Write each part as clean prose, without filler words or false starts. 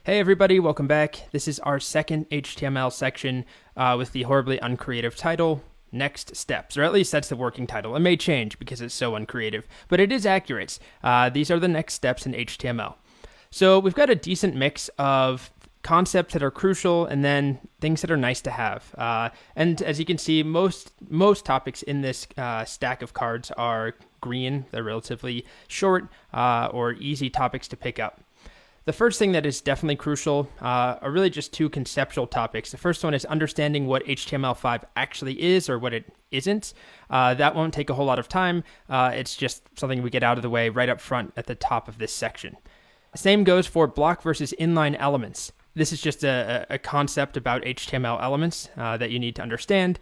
Hey everybody, welcome back. This is our second HTML section with the horribly uncreative title, Next Steps, or at least that's the working title. It may change because it's so uncreative, but it is accurate. These are the next steps in HTML. So we've got a decent mix of concepts that are crucial and then things that are nice to have. And as you can see, most topics in this stack of cards are green. They're relatively short or easy topics to pick up. The first thing that is definitely crucial are really just two conceptual topics. The first one is understanding what HTML5 actually is or what it isn't. That won't take a whole lot of time. It's just something we get out of the way right up front at the top of this section. Same goes for block versus inline elements. This is just a concept about HTML elements that you need to understand.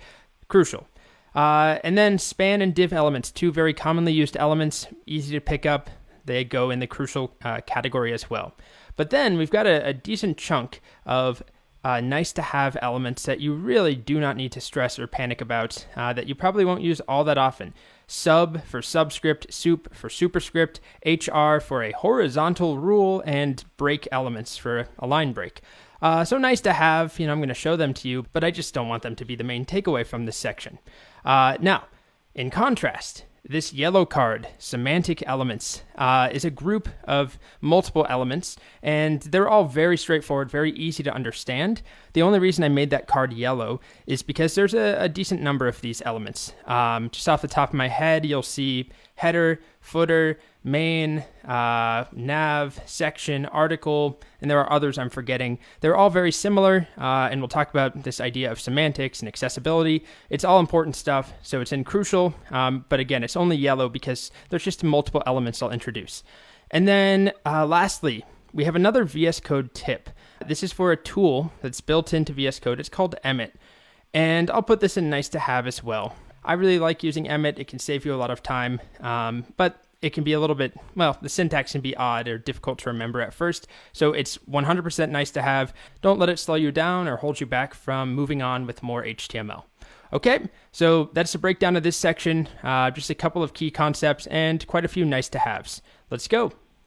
Crucial. And then span and div elements, two very commonly used elements, easy to pick up. They go in the crucial category as well. But then we've got a decent chunk of nice to have elements that you really do not need to stress or panic about that you probably won't use all that often. Sub for subscript, sup for superscript, HR for a horizontal rule, and break elements for a line break. So nice to have, I'm going to show them to you, but I just don't want them to be the main takeaway from this section. Now, in contrast, this yellow card, semantic elements, is a group of multiple elements, and they're all very straightforward, very easy to understand. The only reason I made that card yellow is because there's a decent number of these elements. Just off the top of my head, you'll see header, footer, main, nav, section, article, and there are others I'm forgetting. They're all very similar, and we'll talk about this idea of semantics and accessibility. It's all important stuff, so it's in crucial, but again, it's only yellow because there's just multiple elements I'll introduce. And then lastly, we have another VS Code tip. This is for a tool that's built into VS Code. It's called Emmet, and I'll put this in nice to have as well. I really like using Emmet. It can save you a lot of time, but it can be a little bit, the syntax can be odd or difficult to remember at first. So it's 100% nice to have. Don't let it slow you down or hold you back from moving on with more HTML. Okay, so that's the breakdown of this section. Just a couple of key concepts and quite a few nice to haves. Let's go.